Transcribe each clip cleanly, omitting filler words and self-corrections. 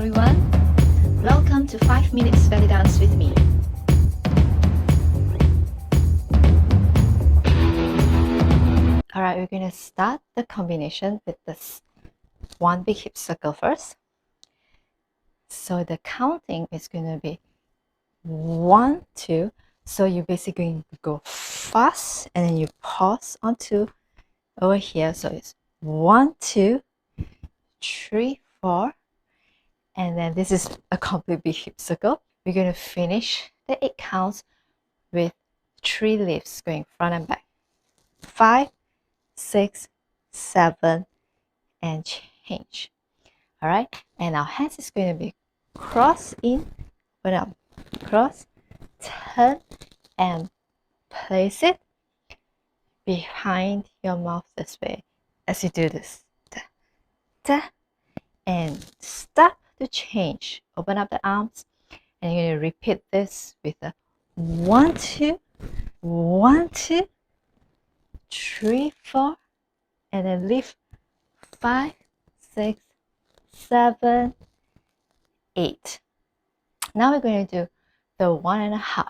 everyone. Welcome to 5 Minutes Belly Dance with me. Alright, we're going to start the combination with this one big hip circle first. So the counting is going to be 1, 2. So you're basically going to go fast and then you pause onto over here. So it's 1, 2, 3, 4. And then this is a complete big hip circle. We're going to finish the 8 counts with 3 lifts going front and back. 5, 6, 7, and change. Alright, and our hands is going to be cross in, open up, cross, turn, and place it behind your mouth this way as you do this. Da, da, and stop to change. Open up the arms, and you're going to repeat this with a 1, 2, 1, 2, 3, 4, and then lift 5, 6, 7, 8. Now we're going to do the 1.5.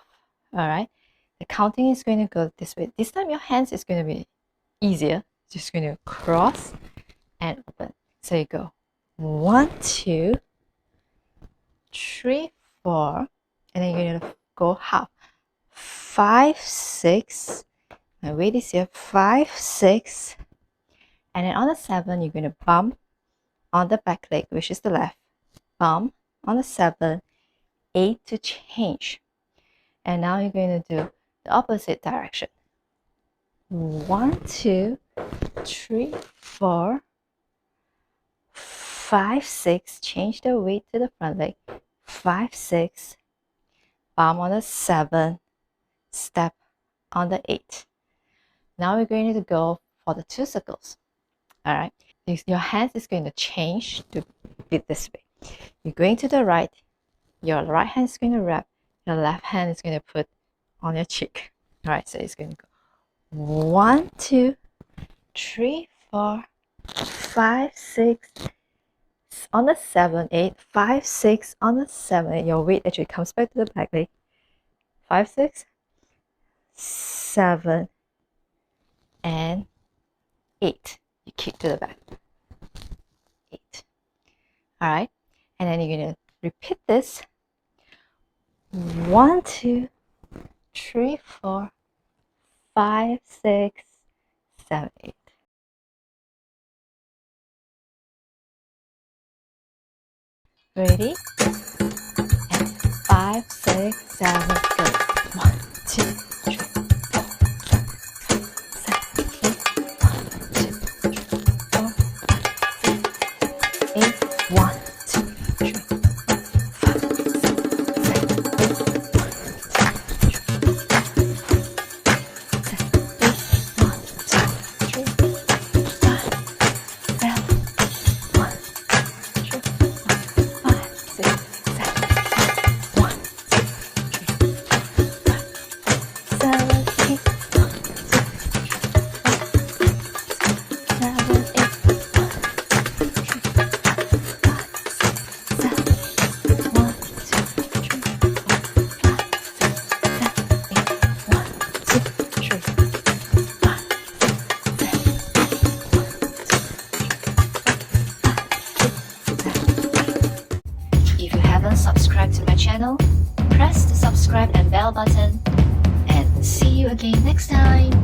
Alright, the counting is going to go this way. This time your hands is going to be easier. Just going to cross and open. So you go 1, 2, 3, 4, and then you're going to go half. 5, 6. My weight is here. 5, 6, and then on the 7 you're going to bump on the back leg, which is the left, bump on the 7, 8 to change, and now you're going to do the opposite direction. 1, 2, 3, 4, 5, 6, change the weight to the front leg, 5, 6, bump on the 7, step on the 8. Now we're going to go for the 2 circles. Alright, your hands is going to change to be this way. You're going to the right, your right hand is going to wrap, your left hand is going to put on your cheek. Alright, so it's going to go 1, 2, 3, 4, 5, 6, on the 7, 8, 5, 6, on the 7, 8. Your weight actually comes back to the back leg. 5, 6, 7, and 8. You kick to the back. 8. Alright, and then you're going to repeat this. 1, 2, 3, 4, 5, 6, 7, 8. Ready? And 5, 6, 7, go. 1, 2, 3, 4, 1, 2, 3, 4, 5, If you haven't subscribed to my channel, press the subscribe and bell button, and see you again next time.